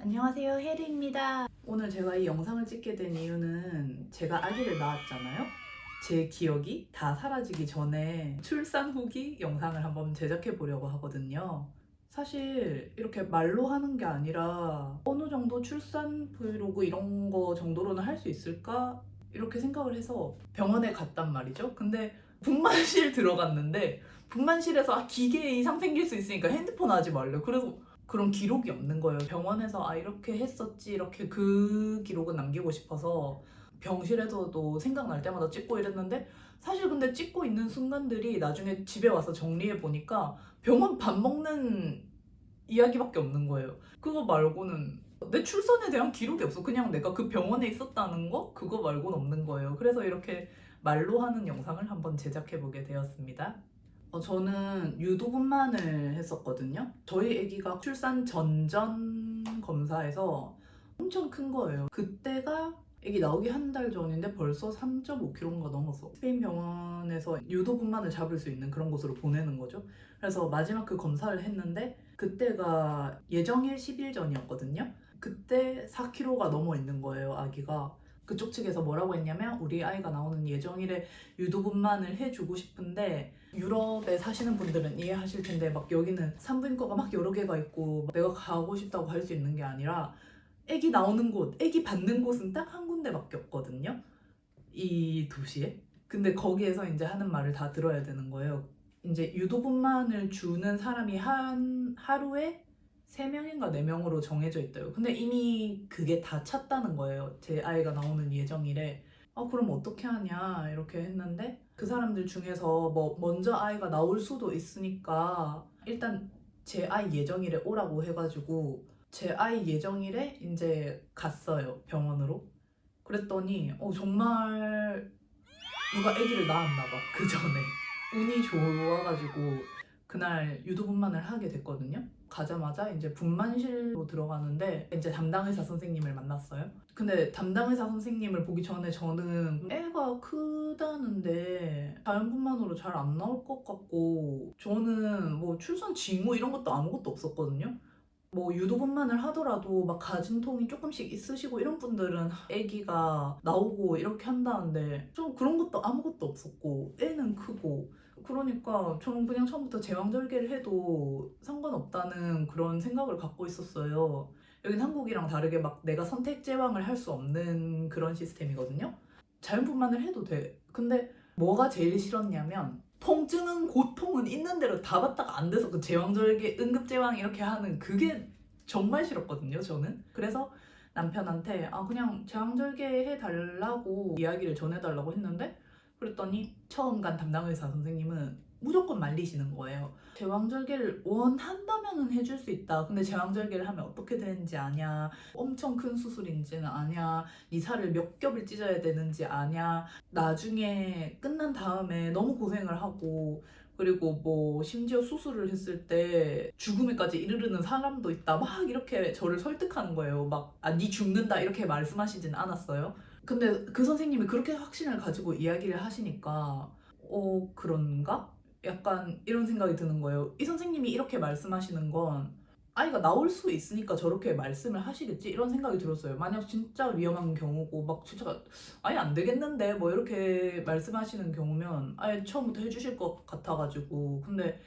안녕하세요, 혜리입니다. 오늘 제가 이 영상을 찍게 된 이유는 제가 아기를 낳았잖아요. 제 기억이 다 사라지기 전에 출산 후기 영상을 한번 제작해 보려고 하거든요. 사실 이렇게 말로 하는 게 아니라 어느 정도 출산 브이로그 이런 거 정도로는 할 수 있을까? 이렇게 생각을 해서 병원에 갔단 말이죠. 근데 분만실 들어갔는데 분만실에서 기계 이상 생길 수 있으니까 핸드폰 하지 말래요. 그래서 그런 기록이 없는 거예요. 병원에서 이렇게 했었지 이렇게 그 기록은 남기고 싶어서 병실에서도 생각날 때마다 찍고 이랬는데 사실 근데 찍고 있는 순간들이 나중에 집에 와서 정리해 보니까 병원 밥 먹는 이야기밖에 없는 거예요. 그거 말고는 내 출산에 대한 기록이 없어. 그냥 내가 그 병원에 있었다는 거? 그거 말고는 없는 거예요. 그래서 이렇게 말로 하는 영상을 한번 제작해 보게 되었습니다. 저는 유도분만을 했었거든요. 저희 아기가 출산 전전 검사에서 엄청 큰 거예요. 그때가 아기 나오기 한 달 전인데 벌써 3.5kg가 넘었어. 스페인 병원에서 유도분만을 잡을 수 있는 그런 곳으로 보내는 거죠. 그래서 마지막 그 검사를 했는데 그때가 예정일 10일 전이었거든요. 그때 4kg가 넘어 있는 거예요, 아기가. 그쪽 측에서 뭐라고 했냐면 우리 아이가 나오는 예정일에 유도분만을 해주고 싶은데 유럽에 사시는 분들은 이해하실 텐데 막 여기는 산부인과가 막 여러 개가 있고 내가 가고 싶다고 할 수 있는 게 아니라 아기 나오는 곳, 아기 받는 곳은 딱 한 군데밖에 없거든요. 이 도시에. 근데 거기에서 이제 하는 말을 다 들어야 되는 거예요. 이제 유도분만을 주는 사람이 한 하루에 3명인가 4명으로 정해져 있대요. 근데 이미 그게 다 찼다는 거예요. 제 아이가 나오는 예정일에. 그럼 어떻게 하냐 이렇게 했는데 그 사람들 중에서 뭐 먼저 아이가 나올 수도 있으니까 일단 제 아이 예정일에 오라고 해가지고 제 아이 예정일에 이제 갔어요, 병원으로. 그랬더니 정말 누가 아기를 낳았나 봐. 그 전에 운이 좋아가지고 그날 유도분만을 하게 됐거든요. 가자마자 이제 분만실로 들어가는데 이제 담당 의사 선생님을 만났어요. 근데 담당 의사 선생님을 보기 전에 저는 애가 크다는데 자연분만으로 잘 안 나올 것 같고 저는 뭐 출산 징후 이런 것도 아무것도 없었거든요. 뭐 유도분만을 하더라도 막 가진통이 조금씩 있으시고 이런 분들은 아기가 나오고 이렇게 한다는데 좀 그런 것도 아무것도 없었고 애는 크고 그러니까 저는 그냥 처음부터 제왕절개를 해도 상관없다는 그런 생각을 갖고 있었어요. 여긴 한국이랑 다르게 막 내가 선택 제왕을 할 수 없는 그런 시스템이거든요. 자연분만을 해도 돼. 근데 뭐가 제일 싫었냐면 통증은 고통은 있는 대로 다 받다가 안 돼서 그 제왕절개 응급제왕 이렇게 하는 그게 정말 싫었거든요, 저는. 그래서 남편한테 그냥 제왕절개 해달라고 이야기를 전해달라고 했는데 그랬더니 처음 간 담당 의사 선생님은 무조건 말리시는 거예요. 제왕절개를 원한다면은 해줄 수 있다. 근데 제왕절개를 하면 어떻게 되는지 아냐. 엄청 큰 수술인지는 아냐. 네 살을 몇 겹을 찢어야 되는지 아냐. 나중에 끝난 다음에 너무 고생을 하고 그리고 뭐 심지어 수술을 했을 때 죽음에까지 이르르는 사람도 있다 막 이렇게 저를 설득하는 거예요. 막 네 죽는다 이렇게 말씀하시진 않았어요. 근데 그 선생님이 그렇게 확신을 가지고 이야기를 하시니까 그런가? 약간 이런 생각이 드는 거예요. 이 선생님이 이렇게 말씀하시는 건 아이가 나올 수 있으니까 저렇게 말씀을 하시겠지? 이런 생각이 들었어요. 만약 진짜 위험한 경우고 막 진짜 아예 안 되겠는데 뭐 이렇게 말씀하시는 경우면 아예 처음부터 해주실 것 같아가지고 근데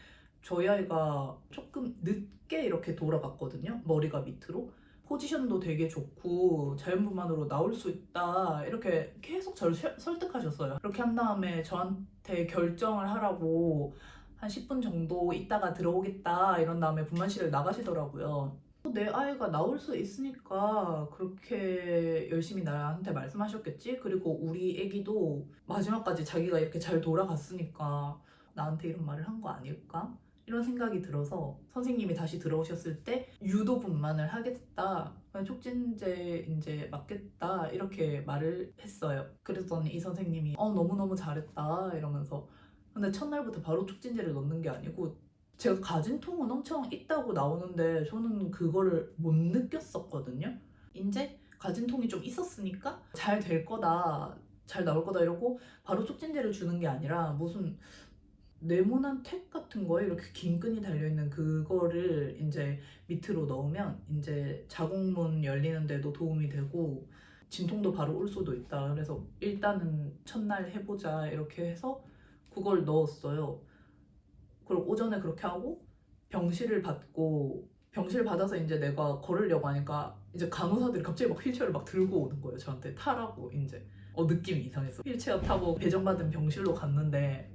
저희 아이가 조금 늦게 이렇게 돌아갔거든요. 머리가 밑으로. 포지션도 되게 좋고 자연분만으로 나올 수 있다 이렇게 계속 저를 설득하셨어요. 그렇게 한 다음에 저한테 결정을 하라고 한 10분 정도 있다가 들어오겠다 이런 다음에 분만실을 나가시더라고요. 내 아이가 나올 수 있으니까 그렇게 열심히 나한테 말씀하셨겠지? 그리고 우리 애기도 마지막까지 자기가 이렇게 잘 돌아갔으니까 나한테 이런 말을 한 거 아닐까? 이런 생각이 들어서 선생님이 다시 들어오셨을 때 유도분만을 하겠다. 촉진제 이제 맞겠다. 이렇게 말을 했어요. 그랬더니 이 선생님이 너무너무 잘했다. 이러면서 근데 첫날부터 바로 촉진제를 넣는 게 아니고 제가 가진 통은 엄청 있다고 나오는데 저는 그거를 못 느꼈었거든요. 이제 가진 통이 좀 있었으니까 잘 될 거다. 잘 나올 거다 이러고 바로 촉진제를 주는 게 아니라 무슨 네모난 탭 같은 거에 이렇게 긴 끈이 달려있는 그거를 이제 밑으로 넣으면 이제 자궁문 열리는 데도 도움이 되고 진통도 바로 올 수도 있다. 그래서 일단은 첫날 해보자 이렇게 해서 그걸 넣었어요. 그리고 오전에 그렇게 하고 병실을 받고 병실 받아서 이제 내가 걸으려고 하니까 이제 간호사들이 갑자기 막 휠체어를 막 들고 오는 거예요. 저한테 타라고 이제. 느낌이 이상했어. 휠체어 타고 배정받은 병실로 갔는데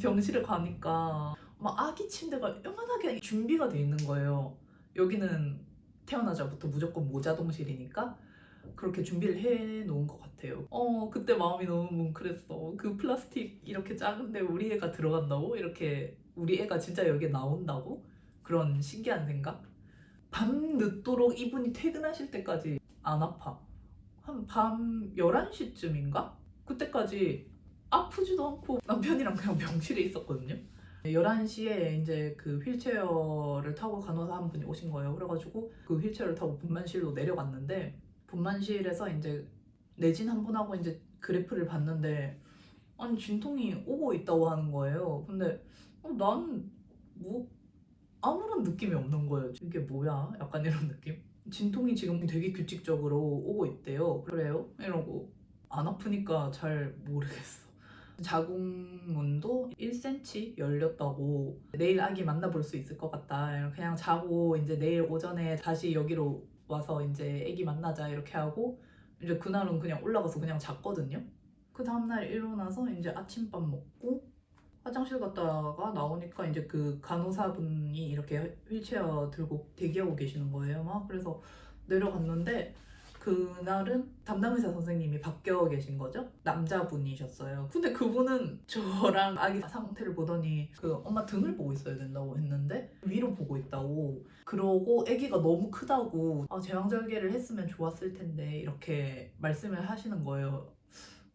병실에 가니까 막 아기 침대가 요만하게 준비가 돼 있는 거예요. 여기는 태어나자부터 무조건 모자동실이니까 그렇게 준비를 해 놓은 것 같아요. 그때 마음이 너무 뭉클했어. 그 플라스틱 이렇게 작은데 우리 애가 들어간다고? 이렇게 우리 애가 진짜 여기에 나온다고? 그런 신기한 생각? 밤 늦도록 이분이 퇴근하실 때까지 안 아파. 한 밤 11시쯤인가? 그때까지 아프지도 않고 남편이랑 그냥 병실에 있었거든요. 11시에 이제 그 휠체어를 타고 간호사 한 분이 오신 거예요. 그래가지고 그 휠체어를 타고 분만실로 내려갔는데 분만실에서 이제 내진 한 분하고 이제 그래프를 봤는데 아니 진통이 오고 있다고 하는 거예요. 근데 난 뭐 아무런 느낌이 없는 거예요. 이게 뭐야? 약간 이런 느낌? 진통이 지금 되게 규칙적으로 오고 있대요. 그래요? 이러고 안 아프니까 잘 모르겠어. 자궁문도 1cm 열렸다고 내일 아기 만나볼 수 있을 것 같다. 그냥 자고 이제 내일 오전에 다시 여기로 와서 이제 아기 만나자 이렇게 하고 이제 그날은 그냥 올라가서 그냥 잤거든요. 그 다음날 일어나서 이제 아침밥 먹고 화장실 갔다가 나오니까 이제 그 간호사분이 이렇게 휠체어 들고 대기하고 계시는 거예요. 막 그래서 내려갔는데 그날은 담당 의사 선생님이 바뀌어 계신 거죠. 남자분이셨어요. 근데 그분은 저랑 아기 상태를 보더니 그 엄마 등을 보고 있어야 된다고 했는데 위로 보고 있다고. 그러고 아기가 너무 크다고 제왕절개를 했으면 좋았을 텐데 이렇게 말씀을 하시는 거예요.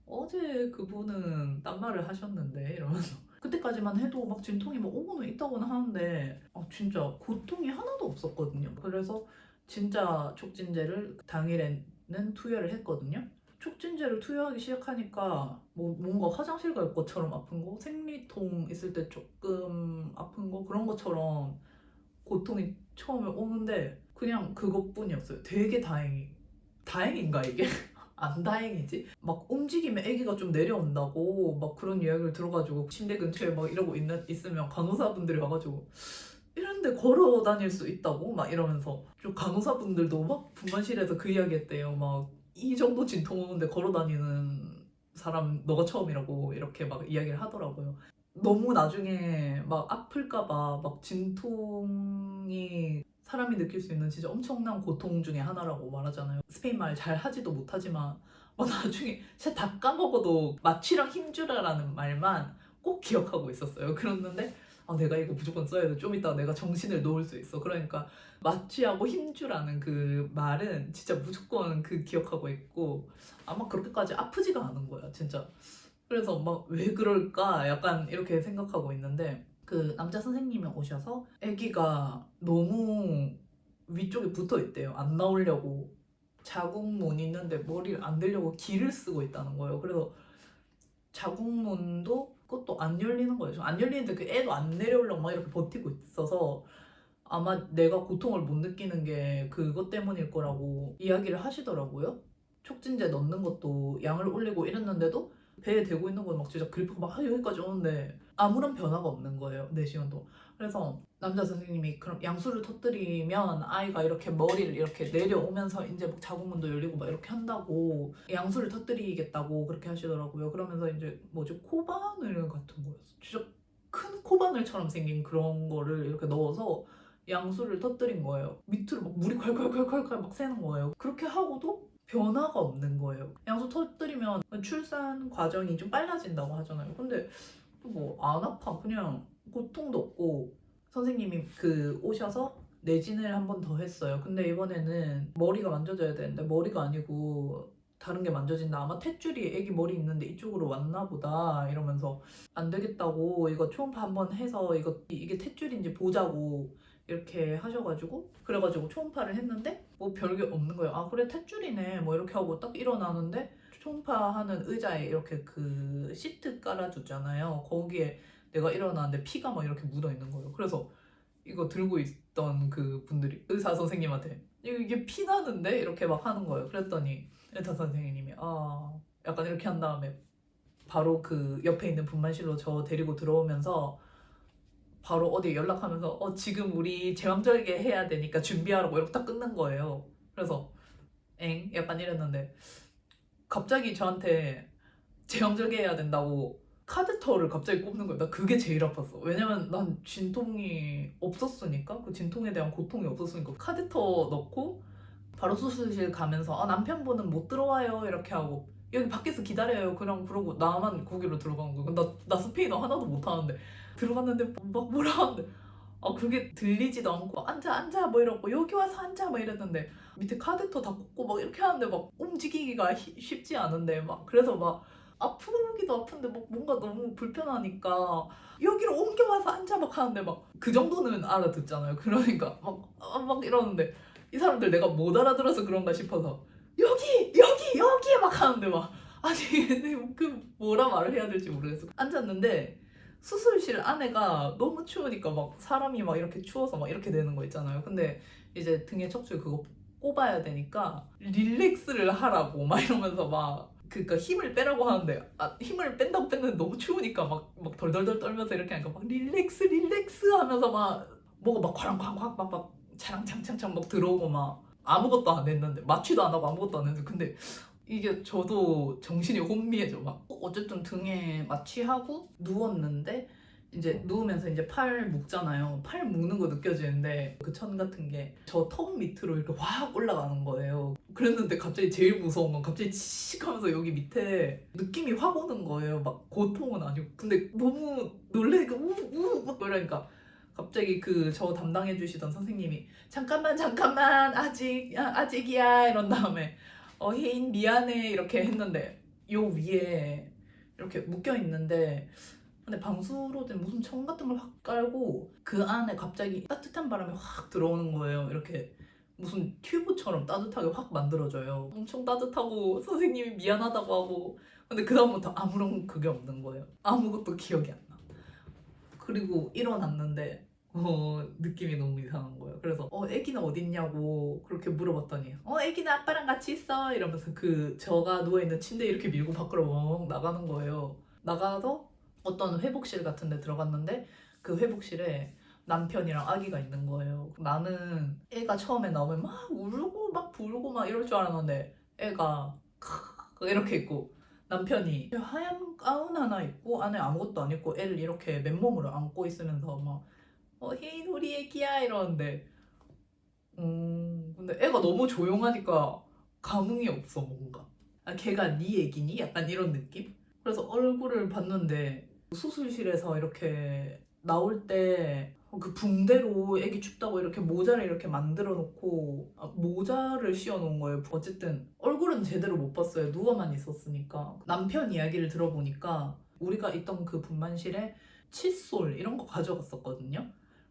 어제 그분은 딴 말을 하셨는데 이러면서 그때까지만 해도 막 진통이 막 오고는 있다고는 하는데 진짜 고통이 하나도 없었거든요. 그래서 진짜 촉진제를 당일에는 투여를 했거든요. 촉진제를 투여하기 시작하니까 뭐 뭔가 화장실 갈 것처럼 아픈 거, 생리통 있을 때 조금 아픈 거 그런 것처럼 고통이 처음에 오는데 그냥 그것뿐이었어요. 되게 다행인가 이게? 안 다행이지? 막 움직이면 아기가 좀 내려온다고 막 그런 이야기를 들어가지고 침대 근처에 막 이러고 있으면 간호사분들이 와가지고 이런데 걸어 다닐 수 있다고? 막 이러면서 좀 간호사분들도 막 분만실에서 그 이야기 했대요. 막 이 정도 진통 오는데 걸어 다니는 사람 너가 처음이라고 이렇게 막 이야기를 하더라고요. 너무 나중에 막 아플까봐 막 진통이 사람이 느낄 수 있는 진짜 엄청난 고통 중에 하나라고 말하잖아요. 스페인 말 잘 하지도 못하지만 나중에 진짜 다 까먹어도 마취랑 힘주라라는 말만 꼭 기억하고 있었어요. 그랬는데 내가 이거 무조건 써야 돼. 좀 이따 내가 정신을 놓을 수 있어. 그러니까 마취하고 힘주라는 그 말은 진짜 무조건 그 기억하고 있고 아마 그렇게까지 아프지가 않은 거야, 진짜. 그래서 막 왜 그럴까 약간 이렇게 생각하고 있는데 그 남자 선생님이 오셔서 아기가 너무 위쪽에 붙어 있대요. 안 나오려고. 자궁문 있는데 머리를 안 대려고 기를 쓰고 있다는 거예요. 그래서 자궁문도 그것도 안 열리는 거예요. 안 열리는데 그 애도 안 내려오려고 막 이렇게 버티고 있어서 아마 내가 고통을 못 느끼는 게 그것 때문일 거라고 이야기를 하시더라고요. 촉진제 넣는 것도 양을 올리고 이랬는데도 배에 대고 있는 건 막 진짜 그리프가 막 여기까지 오는데 아무런 변화가 없는 거예요. 4시간도. 그래서 남자 선생님이 그럼 양수를 터뜨리면 아이가 이렇게 머리를 이렇게 내려오면서 이제 막 자궁문도 열리고 막 이렇게 한다고 양수를 터뜨리겠다고 그렇게 하시더라고요. 그러면서 이제 뭐지 코바늘 같은 거였어. 진짜 큰 코바늘처럼 생긴 그런 거를 이렇게 넣어서 양수를 터뜨린 거예요. 밑으로 막 물이 콸콸콸콸콸 막 새는 거예요. 그렇게 하고도 변화가 없는 거예요. 양수 터뜨리면 출산 과정이 좀 빨라진다고 하잖아요. 근데 뭐 안 아파. 그냥 고통도 없고 선생님이 그 오셔서 내진을 한 번 더 했어요. 근데 이번에는 머리가 만져져야 되는데 머리가 아니고 다른 게 만져진다. 아마 탯줄이 애기 머리 있는데 이쪽으로 왔나 보다 이러면서 안 되겠다고 이거 초음파 한번 해서 이게 탯줄인지 보자고 이렇게 하셔가지고 그래가지고 초음파를 했는데 뭐 별게 없는 거예요. 아 그래 탯줄이네 뭐 이렇게 하고 딱 일어나는데 초음파하는 의자에 이렇게 그 시트 깔아주잖아요. 거기에 내가 일어나는데 피가 막 이렇게 묻어 있는 거예요. 그래서 이거 들고 있던 그 분들이 의사 선생님한테 이게 피 나는데 이렇게 막 하는 거예요. 그랬더니 의사 선생님이 약간 이렇게 한 다음에 바로 그 옆에 있는 분만실로 저 데리고 들어오면서 바로 어디 연락하면서 지금 우리 제왕절개 해야 되니까 준비하라고 이렇게 딱 끊는 거예요. 그래서 약간 이랬는데 갑자기 저한테 제왕절개 해야 된다고 카테터를 갑자기 꼽는 거예요. 나 그게 제일 아팠어. 왜냐면 난 진통이 없었으니까, 그 진통에 대한 고통이 없었으니까 카테터 넣고 바로 수술실 가면서 남편분은 못 들어와요 이렇게 하고 여기 밖에서 기다려요 그냥 그러고 나만 거기로 들어간 거야. 나 스페인어 하나도 못하는데 들어갔는데 막 뭐라 하는데 그게 들리지도 않고 앉아 뭐 이러고 여기 와서 앉아 막 이랬는데 밑에 카테터 다 꽂고 막 이렇게 하는데 막 움직이기가 쉽지 않은데 막 그래서 막 아프기도 아픈데 막 뭔가 너무 불편하니까 여기로 옮겨와서 앉아 막 하는데 막 그 정도는 알아듣잖아요. 그러니까 막 이러는데 이 사람들 내가 못 알아들어서 그런가 싶어서 여기 막 하는데 막 아니 근데 그 뭐라 말을 해야 될지 모르겠어. 앉았는데 수술실 안에가 너무 추우니까 막 사람이 막 이렇게 추워서 막 이렇게 되는 거 있잖아요. 근데 이제 등에 척추에 그거 꼽아야 되니까 릴렉스를 하라고 막 이러면서 막 그니까 힘을 빼라고 하는데 힘을 뺀다고 뺐는데 너무 추우니까 막 덜덜덜 떨면서 이렇게 하니까 막 릴렉스 하면서 막 뭐가 막 쾅쾅쾅 막 차랑창창창 막 들어오고 막 아무것도 안 했는데 마취도 안 하고 아무것도 안 했는데 근데 이게 저도 정신이 혼미해져. 막 어쨌든 등에 마취하고 누웠는데 이제 누우면서 이제 팔 묶잖아요. 팔 묶는 거 느껴지는데 그 천 같은 게 저 턱 밑으로 이렇게 확 올라가는 거예요. 그랬는데 갑자기 제일 무서운 건 갑자기 치익 하면서 여기 밑에 느낌이 확 오는 거예요. 막 고통은 아니고 근데 너무 놀래니까 우우 막 이러니까 갑자기 그 저 담당해 주시던 선생님이 잠깐만 아직이야 이런 다음에 혜인 미안해 이렇게 했는데 요 위에 이렇게 묶여 있는데 근데 방수로 된 무슨 청 같은 걸 확 깔고 그 안에 갑자기 따뜻한 바람이 확 들어오는 거예요. 이렇게 무슨 튜브처럼 따뜻하게 확 만들어져요. 엄청 따뜻하고 선생님이 미안하다고 하고 근데 그 다음부터 아무런 그게 없는 거예요. 아무것도 기억이 안 나. 그리고 일어났는데 느낌이 너무 이상한 거예요. 그래서 애기는 어딨냐고 그렇게 물어봤더니 애기는 아빠랑 같이 있어 이러면서 그 저가 누워있는 침대 이렇게 밀고 밖으로 멍 나가는 거예요. 나가서 어떤 회복실 같은 데 들어갔는데 그 회복실에 남편이랑 아기가 있는 거예요. 나는 애가 처음에 나오면 막 울고 막 부르고 막 이럴 줄 알았는데 애가 이렇게 있고 남편이 하얀 가운 하나 입고 안에 아무것도 안 입고 애를 이렇게 맨몸으로 안고 있으면서 막 혜인 우리 애기야 이러는데 근데 애가 너무 조용하니까 감흥이 없어 뭔가 걔가 네 애기니? 약간 이런 느낌? 그래서 얼굴을 봤는데 수술실에서 이렇게 나올 때 그 붕대로 애기 춥다고 이렇게 모자를 이렇게 만들어 놓고 모자를 씌워 놓은 거예요. 어쨌든 얼굴은 제대로 못 봤어요. 누워만 있었으니까. 남편 이야기를 들어보니까 우리가 있던 그 분만실에 칫솔 이런 거 가져갔었거든요.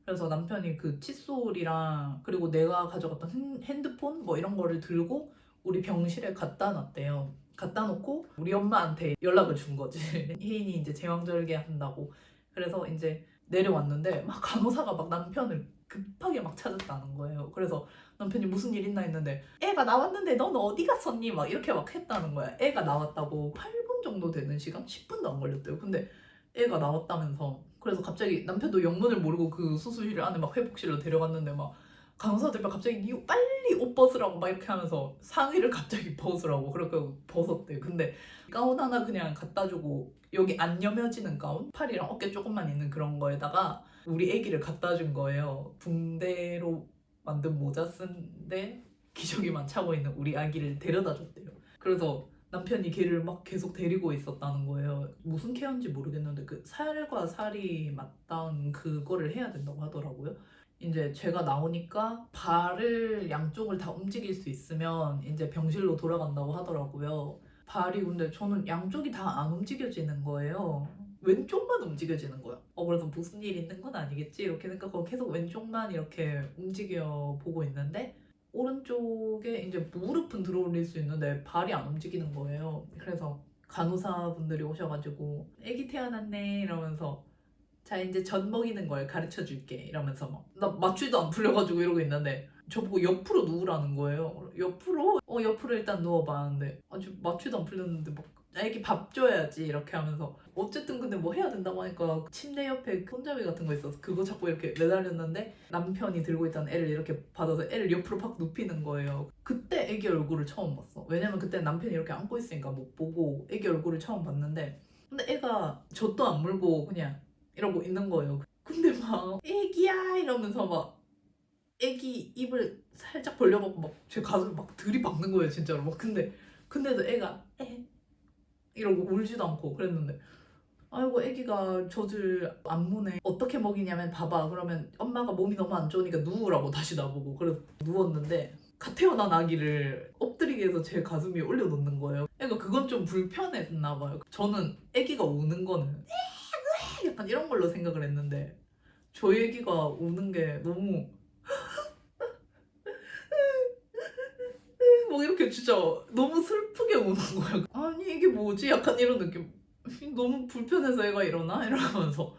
그래서 남편이 그 칫솔이랑 그리고 내가 가져갔던 핸드폰 뭐 이런 거를 들고 우리 병실에 갖다 놨대요. 갖다 놓고 우리 엄마한테 연락을 준 거지. 혜인이 이제 제왕절개 한다고. 그래서 이제 내려왔는데 막 간호사가 막 남편을 급하게 막 찾았다는 거예요. 그래서 남편이 무슨 일 있나 했는데 애가 나왔는데 넌 어디 갔었니? 막 이렇게 막 했다는 거야. 애가 나왔다고 8분 정도 되는 시간? 10분도 안 걸렸대요. 근데 애가 나왔다면서 그래서 갑자기 남편도 영문을 모르고 그 수술실 안에 막 회복실로 데려갔는데 막 간호사들 막 갑자기 니 빨리 옷 벗으라고 막 이렇게 하면서 상의를 갑자기 벗으라고 그렇게 벗었대. 근데 가운 하나 그냥 갖다 주고 여기 안 여며지는 가운? 팔이랑 어깨 조금만 있는 그런 거에다가 우리 애기를 갖다 준 거예요. 붕대로 만든 모자 쓴데 기저귀만 차고 있는 우리 아기를 데려다 줬대요. 그래서 남편이 걔를 막 계속 데리고 있었다는 거예요. 무슨 케어인지 모르겠는데 그 살과 살이 맞닿은 그거를 해야 된다고 하더라고요. 이제 제가 나오니까 발을 양쪽을 다 움직일 수 있으면 이제 병실로 돌아간다고 하더라고요. 발이 근데 저는 양쪽이 다 안 움직여지는 거예요. 왼쪽만 움직여지는 거야. 그래서 무슨 일 있는 건 아니겠지 이렇게 생각하고 계속 왼쪽만 이렇게 움직여 보고 있는데 오른쪽에 이제 무릎은 들어올릴 수 있는데 발이 안 움직이는 거예요. 그래서 간호사분들이 오셔가지고 애기 태어났네 이러면서 자 이제 젖 먹이는 걸 가르쳐 줄게 이러면서 막 나 마취도 안 풀려가지고 이러고 있는데 저보고 옆으로 누우라는 거예요. 옆으로? 옆으로 일단 누워봐 하는데 아직 마취도 안 풀렸는데 막 애기 밥 줘야지 이렇게 하면서 어쨌든 근데 뭐 해야 된다고 하니까 침대 옆에 손잡이 같은 거 있어서 그거 잡고 이렇게 매달렸는데 남편이 들고 있던 애를 이렇게 받아서 애를 옆으로 팍 눕히는 거예요. 그때 애기 얼굴을 처음 봤어. 왜냐면 그때 남편이 이렇게 안고 있으니까 못 보고 애기 얼굴을 처음 봤는데 근데 애가 젖도 안 물고 그냥 이러고 있는 거예요. 근데 막 애기야 이러면서 막 애기 입을 살짝 벌려갖고 막 제 가슴을 막 들이박는 거예요 진짜로 막 근데도 애가 에 이러고 울지도 않고 그랬는데 아이고 애기가 젖을 안 무네 어떻게 먹이냐면 봐봐 그러면 엄마가 몸이 너무 안 좋으니까 누우라고 다시 나보고 그래서 누웠는데 갓 태어난 아기를 엎드리게 해서 제 가슴 위에 올려놓는 거예요. 애가 그건 좀 불편했나 봐요. 저는 애기가 우는 거는 약간 이런 걸로 생각을 했는데 저희 애기가 우는 게 너무 막 이렇게 진짜 너무 슬프게 우는 거야. 아니 이게 뭐지? 약간 이런 느낌. 너무 불편해서 애가 일어나? 이러면서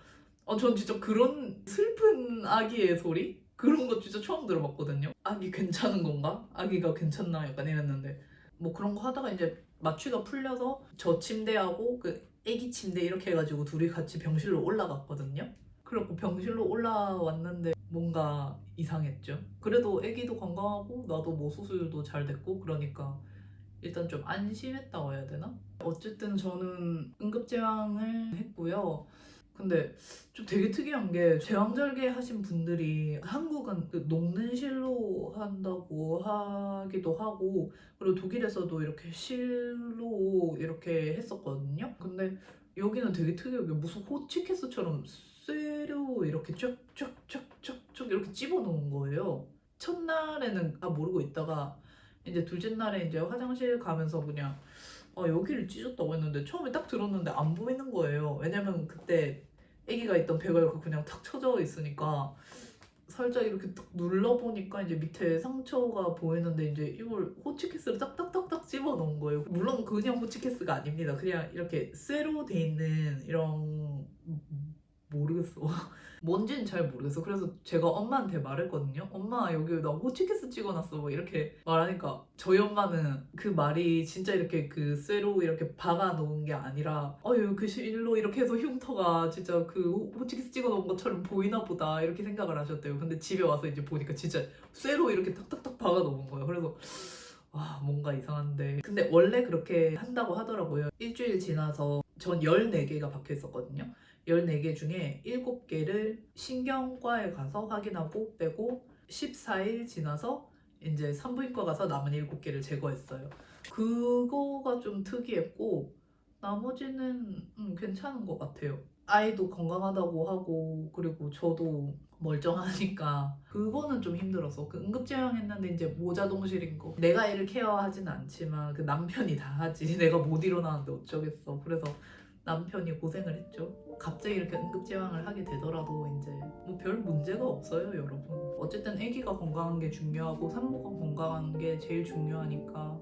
전 진짜 그런 슬픈 아기의 소리? 그런 거 진짜 처음 들어봤거든요. 아기 괜찮은 건가? 아기가 괜찮나? 약간 이랬는데 뭐 그런 거 하다가 이제 마취가 풀려서 저 침대하고 그 애기 침대 이렇게 해가지고 둘이 같이 병실로 올라갔거든요. 그래갖고 병실로 올라왔는데 뭔가 이상했죠. 그래도 애기도 건강하고 나도 뭐 수술도 잘 됐고 그러니까 일단 좀 안심했다고 해야 되나? 어쨌든 저는 응급제왕을 했고요. 근데 좀 되게 특이한 게 제왕절개 하신 분들이 한국은 그 녹는 실로 한다고 하기도 하고 그리고 독일에서도 이렇게 실로 이렇게 했었거든요. 근데 여기는 되게 특이하게 무슨 호치키스처럼 쇠로 이렇게 쫙쫙쫙쫙쫙 이렇게 집어넣은 거예요. 첫날에는 다 모르고 있다가 이제 둘째 날에 이제 화장실 가면서 그냥 여기를 찢었다고 했는데 처음에 딱 들었는데 안 보이는 거예요. 왜냐면 그때 아기가 있던 배가 그냥 탁 쳐져 있으니까 살짝 이렇게 딱 눌러보니까 이제 밑에 상처가 보이는데 이제 이걸 호치키스를 딱딱딱딱 집어넣은 거예요. 물론 그냥 호치키스가 아닙니다. 그냥 이렇게 쇠로 돼 있는 이런 모르겠어. 뭔지는 잘 모르겠어. 그래서 제가 엄마한테 말했거든요. 엄마 여기 나 호치키스 찍어놨어. 뭐 이렇게 말하니까 저희 엄마는 그 말이 진짜 이렇게 그 쇠로 이렇게 박아 놓은 게 아니라 어유 그 실로 이렇게 해서 흉터가 진짜 그 호치키스 찍어놓은 것처럼 보이나 보다 이렇게 생각을 하셨대요. 근데 집에 와서 이제 보니까 진짜 쇠로 이렇게 탁탁탁 박아 놓은 거예요. 그래서 뭔가 이상한데 근데 원래 그렇게 한다고 하더라고요. 일주일 지나서 전 14개가 박혀 있었거든요. 14개 중에 7개를 신경과에 가서 확인하고 빼고 14일 지나서 이제 산부인과 가서 남은 7개를 제거했어요. 그거가 좀 특이했고 나머지는 괜찮은 것 같아요. 아이도 건강하다고 하고 그리고 저도 멀쩡하니까 그거는 좀 힘들었어. 그 응급제왕 했는데 이제 모자동실인 거 내가 애를 케어하진 않지만 그 남편이 다 하지. 내가 못 일어나는데 어쩌겠어. 그래서 남편이 고생을 했죠. 갑자기 이렇게 응급제왕을 하게 되더라도 이제 뭐 별 문제가 없어요, 여러분. 어쨌든 아기가 건강한 게 중요하고 산모가 건강한 게 제일 중요하니까